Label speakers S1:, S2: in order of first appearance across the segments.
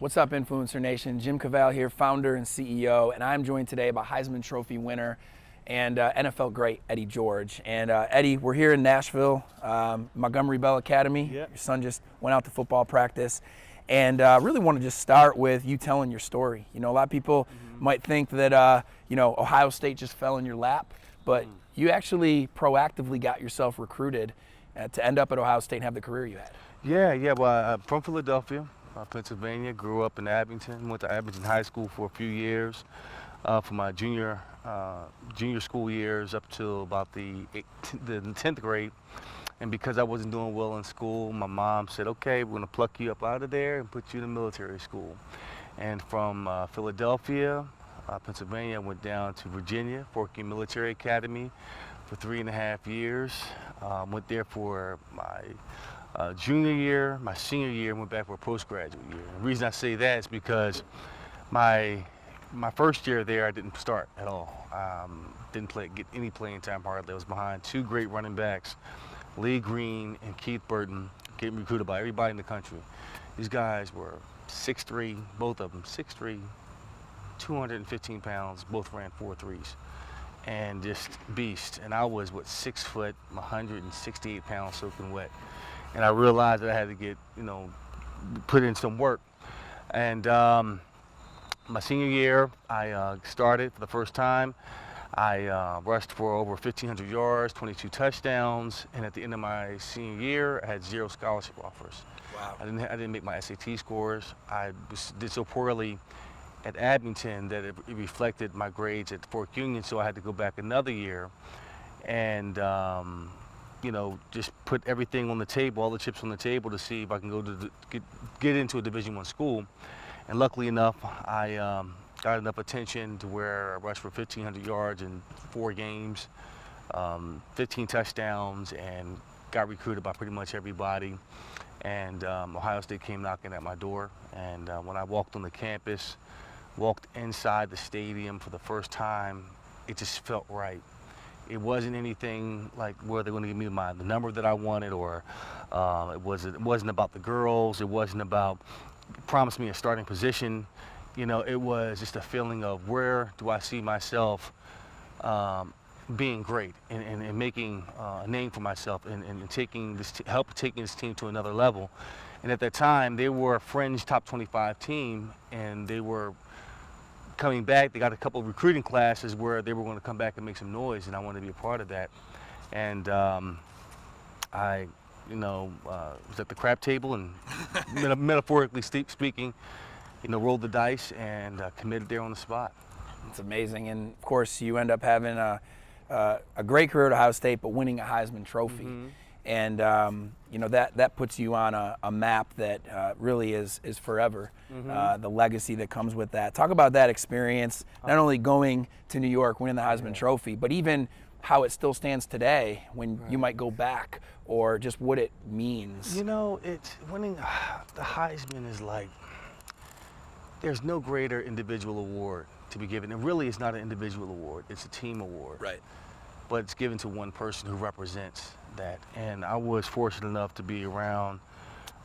S1: What's up, Influencer Nation? Jim Cavale here, founder and CEO, and I'm joined today by Heisman Trophy winner and NFL great Eddie George. And Eddie, we're here in Nashville, Montgomery Bell Academy.
S2: Yep.
S1: Your son just went out to football practice. And really want to just start with you telling your story. You know, a lot of people might think that, Ohio State just fell in your lap, but you actually proactively got yourself recruited to end up at Ohio State and have the career you had.
S2: Yeah. Well, I'm from Philadelphia, Pennsylvania. Grew up in Abington. Went to Abington High School for a few years, for my junior school years up to about the 10th grade. And because I wasn't doing well in school, my mom said, "Okay, we're going to pluck you up out of there and put you in a military school." And from Philadelphia, Pennsylvania, I went down to Virginia, Fort King Military Academy for 3.5 years. Went there for my junior year, my senior year, and went back for a postgraduate year. And the reason I say that is because my first year there, I didn't start at all. Didn't get any playing time hardly. I was behind two great running backs, Lee Green and Keith Burton, getting recruited by everybody in the country. These guys were 6'3", both of them, 6'3", 215 pounds, both ran 4.3s, and just beast. And I was, 6 foot, 168 pounds soaking wet. And I realized that I had to get, put in some work. And my senior year, I started for the first time. I rushed for over 1,500 yards, 22 touchdowns, and at the end of my senior year, I had 0 scholarship offers.
S1: Wow.
S2: I didn't make my SAT scores. I did so poorly at Abington that it reflected my grades at Fort Union, so I had to go back another year and just put everything on the table, all the chips on the table, to see if I can go to get into a Division I school. And luckily enough, I got enough attention to where I rushed for 1,500 yards in 4 games, 15 touchdowns, and got recruited by pretty much everybody. And Ohio State came knocking at my door. And when I walked on the campus, walked inside the stadium for the first time, it just felt right. It wasn't anything like where they're going to give me the number that I wanted, or it wasn't about the girls. It wasn't about promise me a starting position. It was just a feeling of where do I see myself being great and making a name for myself and taking taking this team to another level. And at that time, they were a fringe top 25 team, and they were coming back. They got a couple of recruiting classes where they were going to come back and make some noise, and I wanted to be a part of that. And I was at the crap table and metaphorically speaking, rolled the dice and committed there on the spot.
S1: It's amazing. And of course, you end up having a great career at Ohio State, but winning a Heisman Trophy. And that puts you on a map that really is forever. The legacy that comes with that. Talk about that experience, not only going to New York, winning the Heisman Trophy, but even how it still stands today when you might go back, or just what it means.
S2: It's winning the Heisman is like, there's no greater individual award to be given. And really, it's not an individual award, it's a team award.
S1: Right.
S2: But it's given to one person who represents that. And I was fortunate enough to be around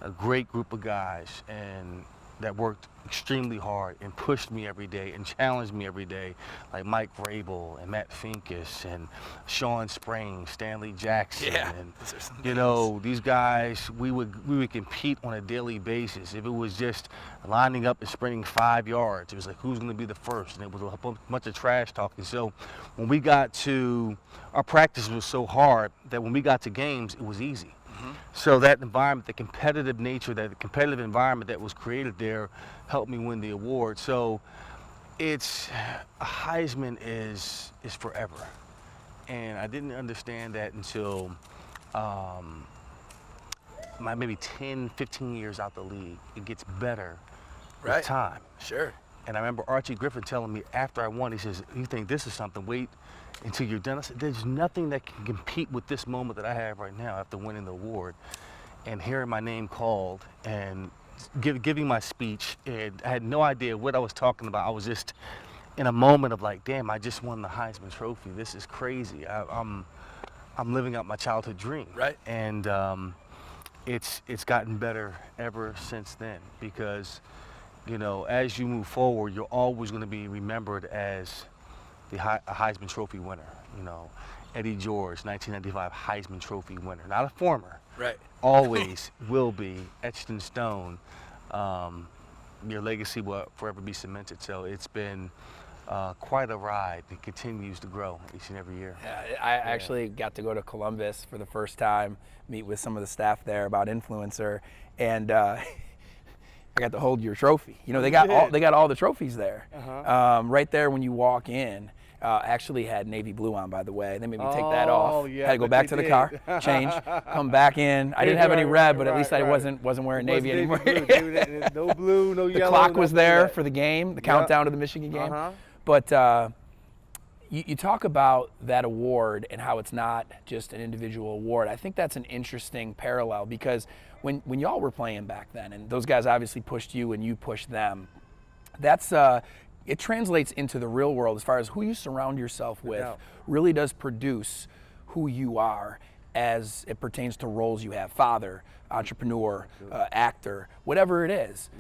S2: a great group of guys and that worked extremely hard and pushed me every day and challenged me every day, like Mike Vrabel and Matt Finkes and Sean Springs, Stanley Jackson.
S1: Yeah,
S2: and these guys, we would compete on a daily basis. If it was just lining up and sprinting 5 yards, it was like, who's going to be the first? And it was a bunch of trash talking. So when we got to, our practice was so hard that when we got to games, it was easy. So that environment, the competitive nature, the competitive environment that was created there helped me win the award. So it's, a Heisman is forever. And I didn't understand that until my maybe 10, 15 years out the league. It gets better with time.
S1: Sure.
S2: And I remember Archie Griffin telling me after I won, he says, "You think this is something, wait until you're done." I said, there's nothing that can compete with this moment that I have right now after winning the award and hearing my name called and giving my speech. And I had no idea what I was talking about. I was just in a moment of like, damn, I just won the Heisman Trophy. This is crazy. I'm living out my childhood dream.
S1: Right.
S2: And it's gotten better ever since then, because you know, as you move forward, you're always going to be remembered as the Heisman Trophy winner. You know, Eddie George, 1995 Heisman Trophy winner, not a former.
S1: Right.
S2: Always will be etched in stone. Your legacy will forever be cemented. So it's been quite a ride. It continues to grow each and every year.
S1: Yeah, I actually got to go to Columbus for the first time, meet with some of the staff there about Influencer, and I got to hold your trophy. You know, they got all the trophies there. Right there when you walk in. Actually had navy blue on, by the way. They made me take that off.
S2: Yeah,
S1: had to go back to the car, change, come back in. I didn't have any red, but at least I wasn't wearing navy anymore.
S2: Blue, dude. No blue, no yellow.
S1: The clock was there for the game, the countdown to the Michigan game. But you talk about that award and how it's not just an individual award. I think that's an interesting parallel, because when y'all were playing back then, and those guys obviously pushed you and you pushed them, that's it translates into the real world as far as who you surround yourself with really does produce who you are as it pertains to roles you have: father, entrepreneur, actor, whatever it is.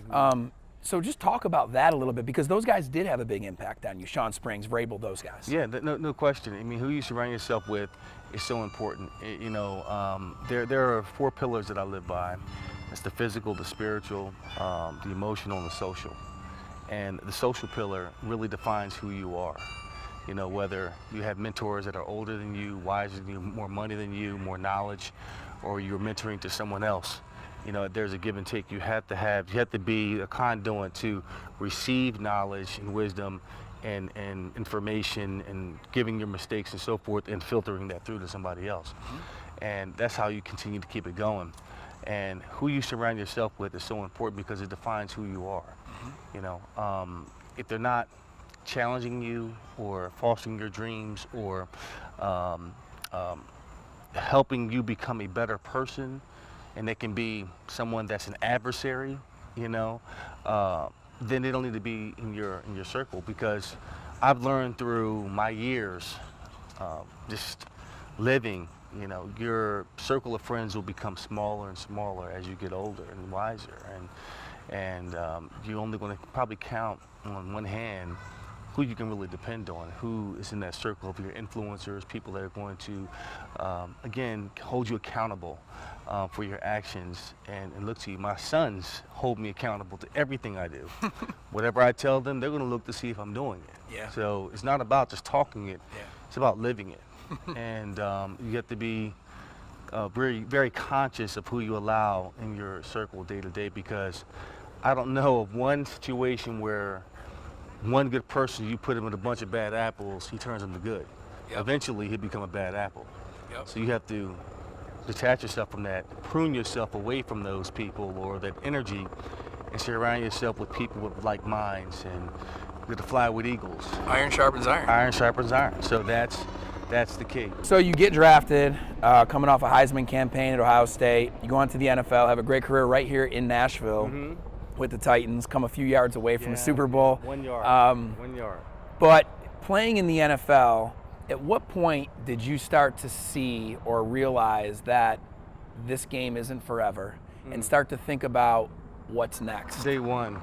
S1: So just talk about that a little bit, because those guys did have a big impact on you. Sean Springs, Vrabel, those guys.
S2: Yeah, no question. I mean, who you surround yourself with is so important. You know, there are 4 pillars that I live by. It's the physical, the spiritual, the emotional, and the social. And the social pillar really defines who you are. You know, whether you have mentors that are older than you, wiser than you, more money than you, more knowledge, or you're mentoring to someone else. You know, there's a give and take. You have to be a conduit to receive knowledge and wisdom and information, and giving your mistakes and so forth, and filtering that through to somebody else. And that's how you continue to keep it going. And who you surround yourself with is so important, because it defines who you are. You know, if they're not challenging you or fostering your dreams or helping you become a better person, and they can be someone that's an adversary, you know, then they don't need to be in your circle. Because I've learned through my years just living, you know, your circle of friends will become smaller and smaller as you get older and wiser, and you're only going to probably count on one hand who you can really depend on, who is in that circle of your influencers, people that are going to, again, hold you accountable for your actions and look to you. My sons hold me accountable to everything I do. Whatever I tell them, they're going to look to see if I'm doing it.
S1: Yeah.
S2: So it's not about just talking it, it's about living it. And you have to be very, very conscious of who you allow in your circle day to day, because I don't know of one situation where one good person, you put him in a bunch of bad apples, he turns them to good. Eventually, he'll become a bad apple. So you have to detach yourself from that, prune yourself away from those people or that energy, and surround yourself with people with like minds, and you have to fly with eagles.
S1: Iron sharpens iron.
S2: Iron sharpens iron. So that's the key.
S1: So you get drafted, coming off a Heisman campaign at Ohio State. You go on to the NFL, have a great career right here in Nashville with the Titans, come a few yards away from the Super Bowl.
S2: 1 yard. 1 yard.
S1: But playing in the NFL, at what point did you start to see or realize that this game isn't forever, and start to think about what's next?
S2: Day one.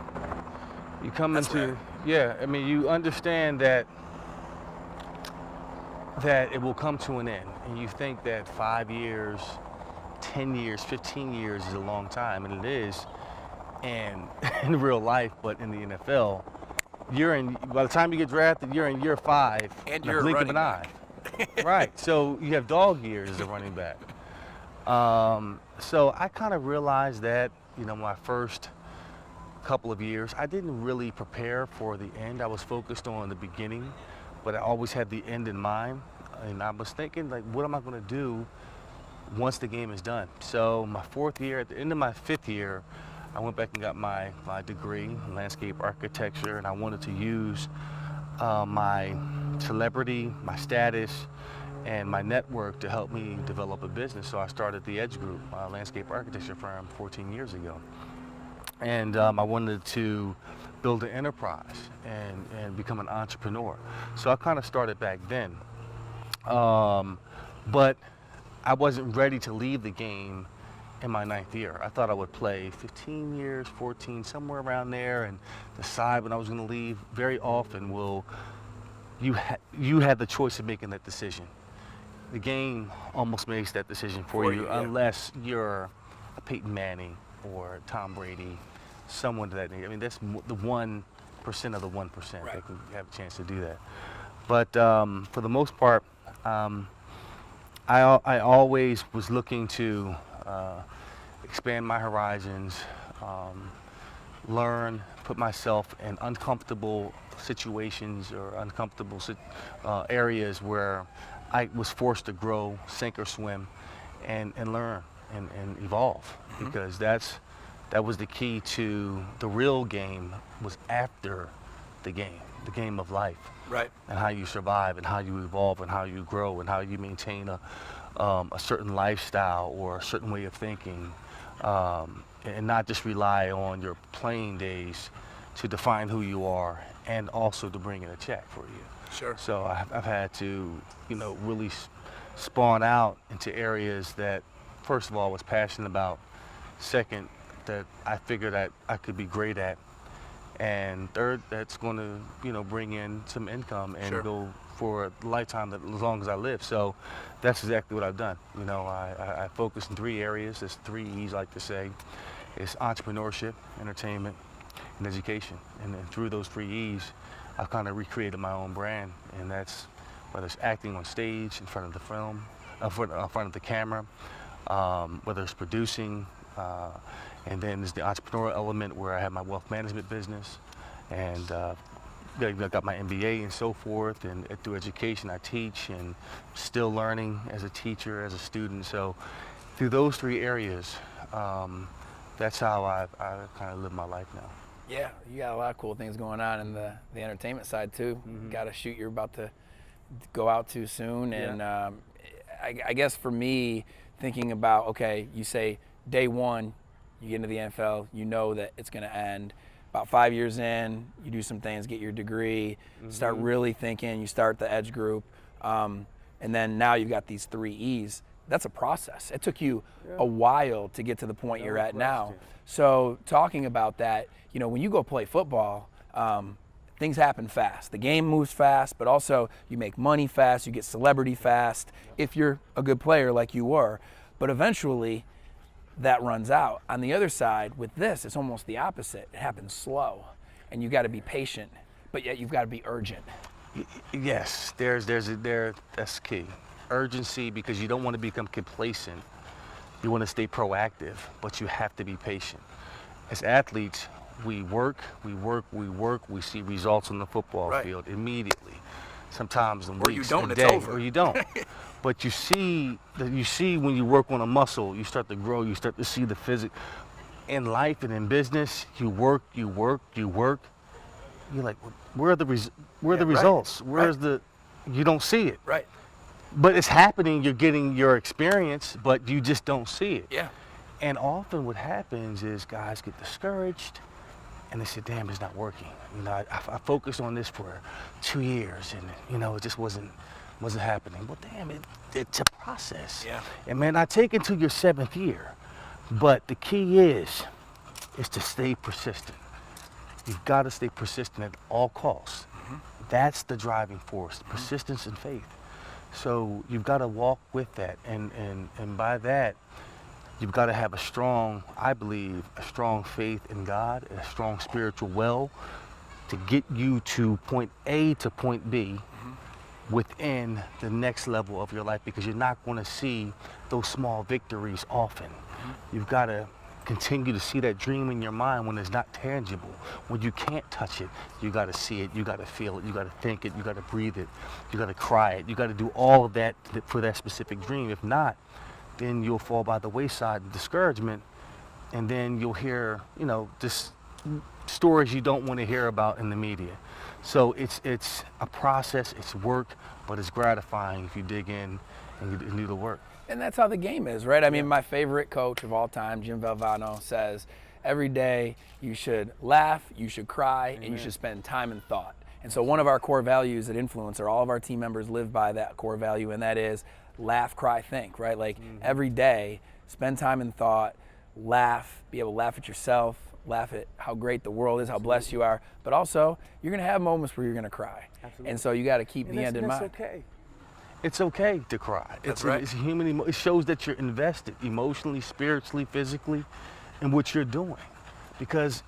S2: You come
S1: That's
S2: into,
S1: fair.
S2: I mean, you understand that it will come to an end. And you think that 5 years, 10 years, 15 years is a long time, and it is in real life, but in the NFL, by the time you get drafted, you're in year 5,
S1: and you're a
S2: blink of
S1: running
S2: an eye. Right, so you have dog years as a running back. So I kind of realized that, you know, my first couple of years, I didn't really prepare for the end. I was focused on the beginning, but I always had the end in mind. And I was thinking, like, what am I going to do once the game is done? So my 4th year, at the end of my 5th year, I went back and got my degree in landscape architecture, and I wanted to use my celebrity, my status, and my network to help me develop a business. So I started the Edge Group, a landscape architecture firm 14 years ago. And I wanted to build an enterprise and become an entrepreneur. So I kind of started back then. But I wasn't ready to leave the game in my 9th year. I thought I would play 15 years, 14, somewhere around there, and decide when I was going to leave. Very often you had the choice of making that decision. The game almost makes that decision for you,
S1: yeah.
S2: unless you're a Peyton Manning or Tom Brady, someone to that. I mean, that's the 1% of the 1% that can have a chance to do that. But for the most part, I always was looking to expand my horizons, learn, put myself in uncomfortable situations or uncomfortable areas where I was forced to grow, sink or swim, and learn and evolve, because that was the key to the real game. Was after the game of life,
S1: Right.
S2: and how you survive and how you evolve and how you grow and how you maintain a certain lifestyle or a certain way of thinking, and not just rely on your playing days to define who you are and also to bring in a check for you.
S1: Sure.
S2: So I've had to, really spawn out into areas that, first of all, I was passionate about. Second, that I figured that I could be great at. And third, that's going to, bring in some income and go for a lifetime, that as long as I live. So that's exactly what I've done. I focus in 3 areas. There's 3 E's, I like to say. It's entrepreneurship, entertainment, and education. And then through those 3 E's, I've kind of recreated my own brand. And that's whether it's acting on stage, in front of the film, in front of the camera, whether it's producing, and then there's the entrepreneurial element where I have my wealth management business, and I got my MBA and so forth, and through education I teach and still learning as a teacher, as a student. So through those 3 areas, that's how I kind of live my life now.
S1: Yeah, you got a lot of cool things going on in the entertainment side too. Got a shoot you're about to go out to soon, and I guess for me, thinking about, okay, you say day one, you get into the NFL, you know that it's going to end. About 5 years in, you do some things, get your degree, start really thinking, you start the Edge Group, and then now you've got these 3 E's. That's a process. It took you a while to get to the point you're at now. So talking about that, when you go play football, things happen fast. The game moves fast, but also you make money fast, you get celebrity fast, if you're a good player like you were. But eventually, that runs out. On the other side, with this, it's almost the opposite. It happens slow, and you got to be patient, but yet you've got to be urgent.
S2: Yes, that's key. Urgency, because you don't want to become complacent. You want to stay proactive, but you have to be patient. As athletes, we work, we see results on the football field immediately. Sometimes in weeks,
S1: or you don't,
S2: a day,
S1: it's over.
S2: Or you don't. But you see when you work on a muscle, you start to grow, you start to see the physics. In life and in business, you work. You're like, where are the results? Where's you don't see it.
S1: Right.
S2: But it's happening, you're getting your experience, but you just don't see it.
S1: Yeah.
S2: And often what happens is guys get discouraged and they say, damn, it's not working. I focused on this for 2 years and, it just wasn't happening. Well, damn, it's a process.
S1: Yeah.
S2: And man, I take it to your 7th year, but the key is to stay persistent. You've got to stay persistent at all costs. That's the driving force, persistence and faith. So you've got to walk with that, and by that, you've got to have I believe, a strong faith in God, a strong spiritual will to get you to point A to point B within the next level of your life, because you're not going to see those small victories often. You've got to continue to see that dream in your mind when it's not tangible, when you can't touch it. You got to see it, you got to feel it, you got to think it, you got to breathe it, you got to cry it, you got to do all of that for that specific dream. If not, then you'll fall by the wayside in discouragement, and then you'll hear, just stories you don't want to hear about in the media. So it's a process, it's work, but it's gratifying if you dig in and you do the work.
S1: And that's how the game is, right? I mean, my favorite coach of all time, Jim Cavale, says every day you should laugh, you should cry, and you should spend time and thought. And so one of our core values at Influencer, all of our team members live by that core value, and that is laugh, cry, think, right? Like every day, spend time in thought, laugh, be able to laugh at yourself, laugh at how great the world is, how blessed you are, but also you're going to have moments where you're going to cry.
S3: Absolutely.
S1: And so you got to keep the end in mind.
S3: That's okay.
S2: It's okay to cry.
S1: That's right.
S2: It's human. It shows that you're invested emotionally, spiritually, physically in what you're doing, because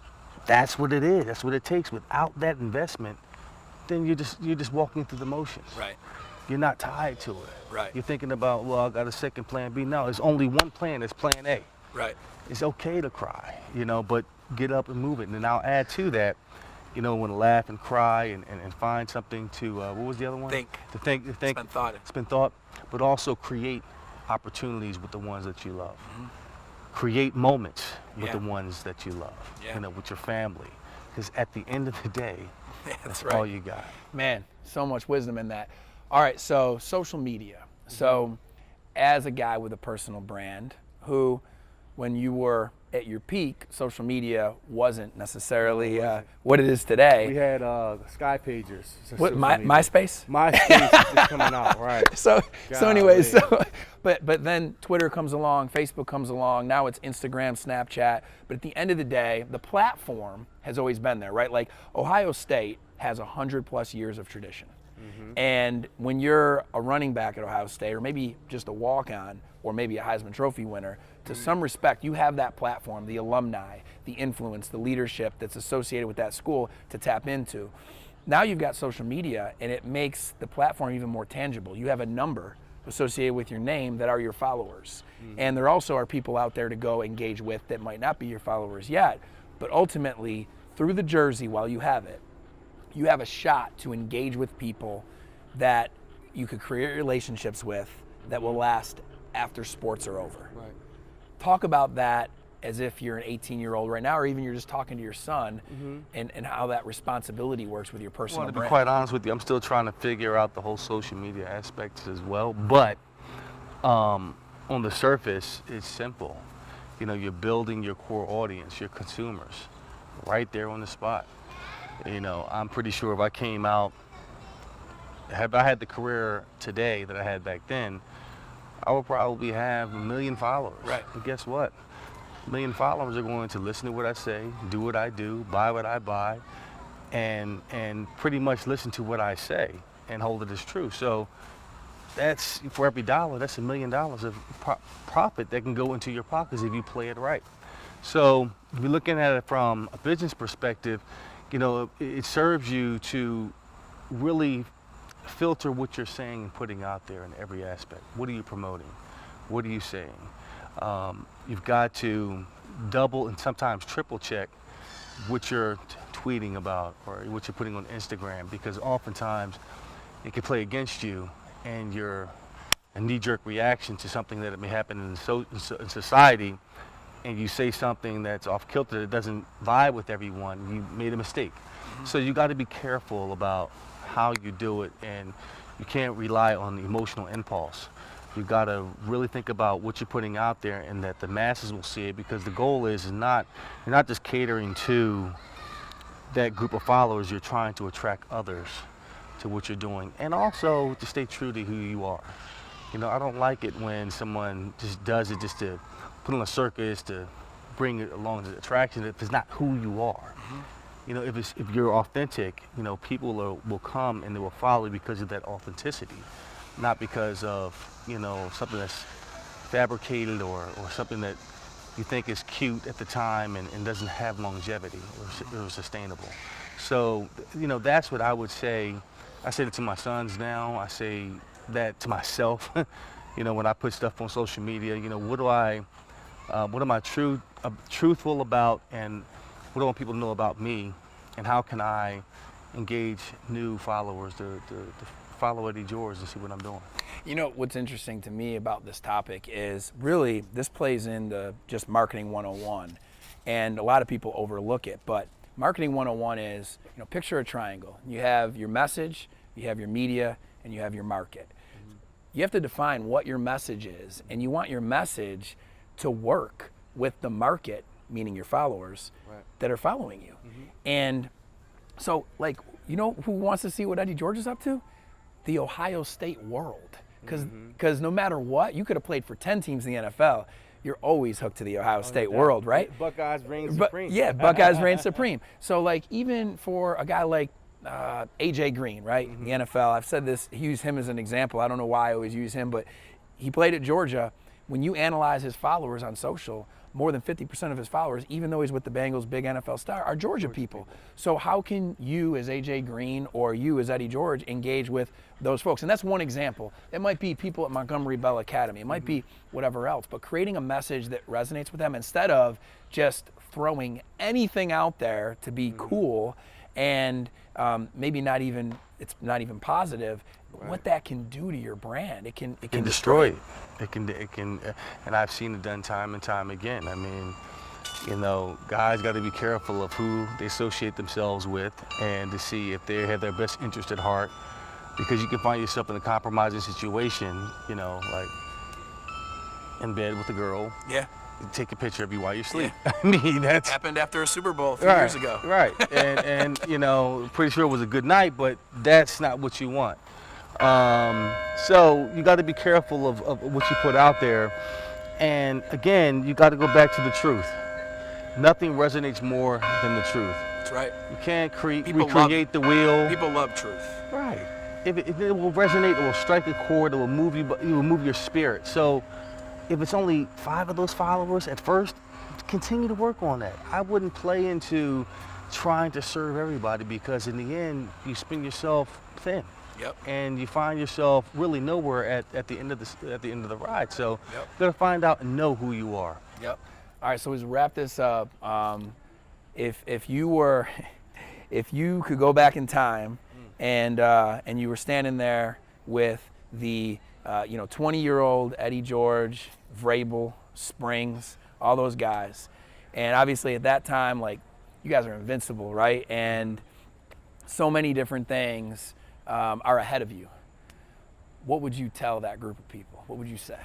S2: that's what it is. That's what it takes. Without that investment, then you're just walking through the motions.
S1: Right.
S2: You're not tied to it.
S1: Right.
S2: You're thinking about, well, I got a second plan B. No, there's only one plan. It's plan A.
S1: Right.
S2: It's okay to cry, but get up and move it. And then I'll add to that, when to laugh and cry and find something to, what was the other one?
S1: Think.
S2: To think. Spend thought, but also create opportunities with the ones that you love.
S1: Mm-hmm.
S2: Create moments with
S1: Yeah.
S2: the ones that you love,
S1: Yeah.
S2: with your family. Because at the end of the day,
S1: That's
S2: all you got.
S1: Man, so much wisdom in that. All right, so social media. So as a guy with a personal brand who, when you were at your peak, social media wasn't necessarily what it is today.
S3: We had Sky Pagers.
S1: What, MySpace?
S3: MySpace is just coming out, right?
S1: So
S3: Golly.
S1: anyways, but then Twitter comes along, Facebook comes along, now it's Instagram, Snapchat. But at the end of the day, the platform has always been there, right? Like Ohio State has 100+ years of tradition. And when you're a running back at Ohio State, or maybe just a walk-on, or maybe a Heisman Trophy winner, to some respect, you have that platform, the alumni, the influence, the leadership that's associated with that school to tap into. Now you've got social media, and it makes the platform even more tangible. You have a number associated with your name that are your followers. And there also are people out there to go engage with that might not be your followers yet, but ultimately, through the jersey, while you have it, you have a shot to engage with people that you could create relationships with that will last after sports are over.
S3: Right.
S1: Talk about that as if you're an 18-year-old right now, or even you're just talking to your son, and how that responsibility works with your personal
S2: Well, to be
S1: brand.
S2: quite honest with you, I'm still trying to figure out the whole social media aspects as well. But on the surface, it's simple. You're building your core audience, your consumers, right there on the spot. I'm pretty sure if I came out, if I had the career today that I had back then, I would probably have 1 million followers.
S1: Right.
S2: But guess what? 1 million followers are going to listen to what I say, do what I do, buy what I buy, and pretty much listen to what I say and hold it as true. So that's, for every dollar, that's $1 million of profit that can go into your pockets if you play it right. So if you're looking at it from a business perspective, it serves you to really filter what you're saying and putting out there in every aspect. What are you promoting? What are you saying? You've got to double and sometimes triple check what you're tweeting about or what you're putting on Instagram, because oftentimes it can play against you and you're a knee-jerk reaction to something that may happen in society, and you say something that's off kilter that doesn't vibe with everyone, you made a mistake. So you got to be careful about how you do it, and you can't rely on the emotional impulse. You got to really think about what you're putting out there and that the masses will see it, because the goal is you're not just catering to that group of followers, you're trying to attract others to what you're doing, and also to stay true to who you are. I don't like it when someone just does it just to put on a circus, to bring it along as an attraction, if it's not who you are. If you're authentic, people will come and they will follow you because of that authenticity, not because of something that's fabricated or something that you think is cute at the time and doesn't have longevity or sustainable. So that's what I would say. I say that to my sons now. I say that to myself. When I put stuff on social media, what am I truthful about, and what do I want people to know about me, and how can I engage new followers to follow Eddie George and see what I'm doing?
S1: What's interesting to me about this topic is really this plays into just marketing 101, and a lot of people overlook it, but marketing 101 is, picture a triangle. You have your message, you have your media, and you have your market. You have to define what your message is, and you want your message to work with the market, meaning your followers,
S3: Right.
S1: that are following you. And so, who wants to see what Eddie George is up to? The Ohio State world. Because no matter what, you could have played for 10 teams in the NFL. you're always hooked to the Ohio State
S3: doubt.
S1: world, right?
S3: Buckeyes reign
S1: But
S3: supreme.
S1: yeah, Buckeyes reign supreme. So like even for a guy like AJ Green, right? The NFL, I've said this, use him as an example. I don't know why I always use him, but he played at Georgia. When you analyze his followers on social, more than 50% of his followers, even though he's with the Bengals, big NFL star, are Georgia people. So how can you as AJ Green or you as Eddie George engage with those folks? And that's one example. It might be people at Montgomery Bell Academy. It might be whatever else, but creating a message that resonates with them instead of just throwing anything out there to be cool and maybe it's not even positive. What that can do to your brand, it can
S2: destroy it. It can, and I've seen it done time and time again. I mean, guys got to be careful of who they associate themselves with, and to see if they have their best interest at heart, because you can find yourself in a compromising situation, like in bed with a girl.
S1: Yeah.
S2: Take a picture of you while you sleep.
S1: Yeah.
S2: I mean, that's
S1: happened after a Super Bowl a few years ago.
S2: Right, and pretty sure it was a good night, but that's not what you want. So you got to be careful of what you put out there, and again, you got to go back to the truth. Nothing resonates more than the truth.
S1: That's right.
S2: You can't recreate the wheel.
S1: People love truth.
S2: Right. If it will resonate, it will strike a chord. It will move you. It will move your spirit. So if it's only 5 of those followers at first, continue to work on that. I wouldn't play into trying to serve everybody, because in the end, you spin yourself thin.
S1: Yep.
S2: And you find yourself really nowhere at the end of the ride. So
S1: Yep.
S2: you gotta find out and know who you are.
S1: Yep. All right. So as we wrap this up, if you could go back in time, and you were standing there with the 20-year-old Eddie George, Vrabel, Springs, all those guys, and obviously at that time, like, you guys are invincible, right? And so many different things are ahead of you. What would you tell that group of people? What would you say?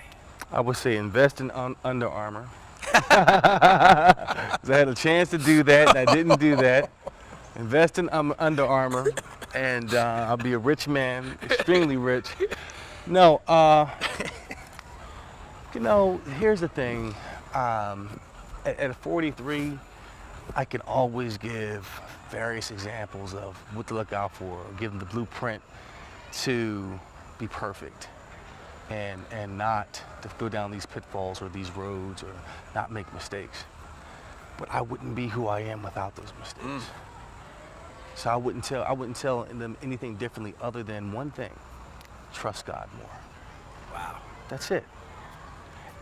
S2: I would say invest in Under Armour. 'Cause I had a chance to do that, and I didn't do that. Invest in Under Armour, and I'll be a rich man, extremely rich. No, here's the thing. At 43, I can always give various examples of what to look out for, give them the blueprint to be perfect, and not to go down these pitfalls or these roads or not make mistakes. But I wouldn't be who I am without those mistakes. So I wouldn't tell them anything differently other than one thing: trust God more.
S1: Wow.
S2: That's it.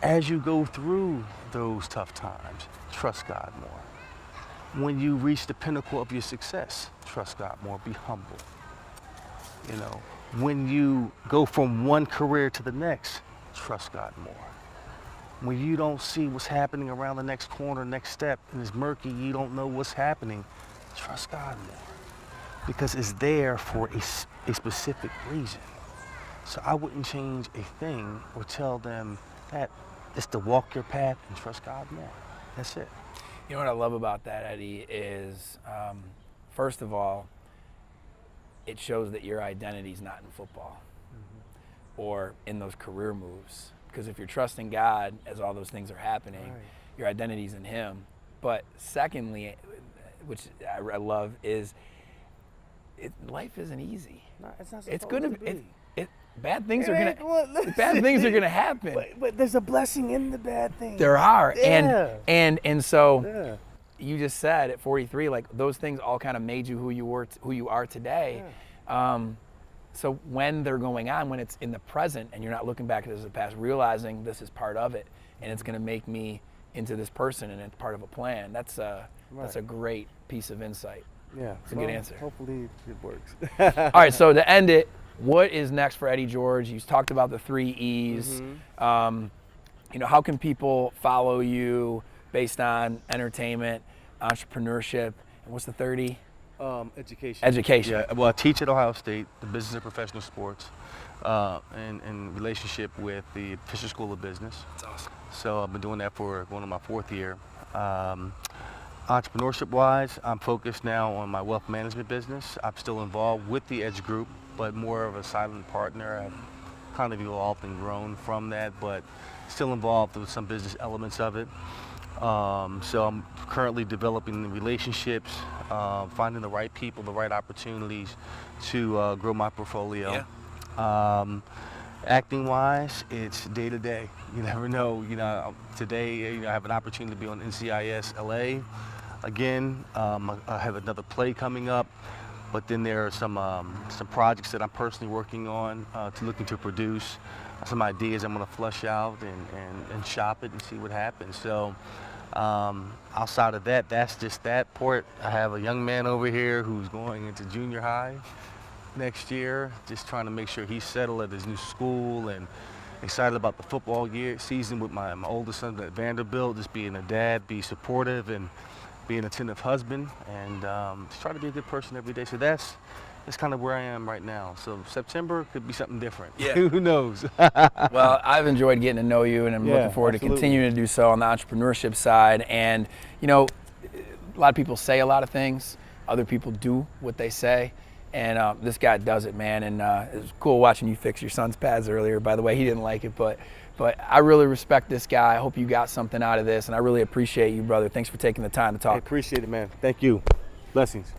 S2: As you go through those tough times, trust God more. When you reach the pinnacle of your success, trust God more. Be humble. When you go from one career to the next, trust God more. When you don't see what's happening around the next corner, next step, and it's murky, you don't know what's happening, trust God more. Because it's there for a specific reason. So I wouldn't change a thing or tell them that. It's to walk your path and trust God more. That's it.
S1: You know what I love about that, Eddie, is first of all, it shows that your identity is not in football or in those career moves. Because if you're trusting God as all those things are happening, your identity is in Him. But secondly, which I love, is life isn't easy.
S3: No, it's not
S1: It's
S3: supposed
S1: going
S3: to be.
S1: bad things are gonna happen.
S3: But there's a blessing in the bad things.
S1: There are,
S3: Yeah.
S1: and so
S3: Yeah.
S1: you just said at 43, like, those things all kind of made you who you are today. So when they're going on, when it's in the present and you're not looking back at it as the past, realizing this is part of it and it's going to make me into this person and it's part of a plan. That's a great piece of insight.
S3: Yeah.
S1: It's a good answer.
S3: Hopefully it works.
S1: All right, so to end it, what is next for Eddie George? You talked about the 3 E's. How can people follow you based on entertainment, entrepreneurship, and what's the 3rd E?
S3: Education.
S1: Education.
S2: Yeah, well, I teach at Ohio State, the Business and Professional Sports, in relationship with the Fisher School of Business.
S1: That's awesome.
S2: So I've been doing that for going on my 4th year. Entrepreneurship-wise, I'm focused now on my wealth management business. I'm still involved with the Edge Group, but more of a silent partner. I have kind of evolved and grown from that, but still involved with some business elements of it. So I'm currently developing the relationships, finding the right people, the right opportunities to grow my portfolio.
S1: Yeah.
S2: Acting wise, it's day to day. You never know. Today, I have an opportunity to be on NCIS LA. Again, I have another play coming up, but then there are some projects that I'm personally working on looking to produce. Some ideas I'm going to flush out and shop it and see what happens. So outside of that, that's just that part. I have a young man over here who's going into junior high next year, just trying to make sure he's settled at his new school, and excited about the football season with my oldest son at Vanderbilt, just being a dad, be supportive, and be an attentive husband, and just try to be a good person every day. So that's kind of where I am right now. So September could be something different.
S1: Yeah.
S2: Who knows?
S1: Well, I've enjoyed getting to know you, and I'm looking forward to continuing to do so on the entrepreneurship side. And, a lot of people say a lot of things. Other people do what they say. And this guy does it, man. And it was cool watching you fix your son's pads earlier. By the way, he didn't like it, but I really respect this guy. I hope you got something out of this, and I really appreciate you, brother. Thanks for taking the time to talk.
S3: I appreciate it, man. Thank you. Blessings.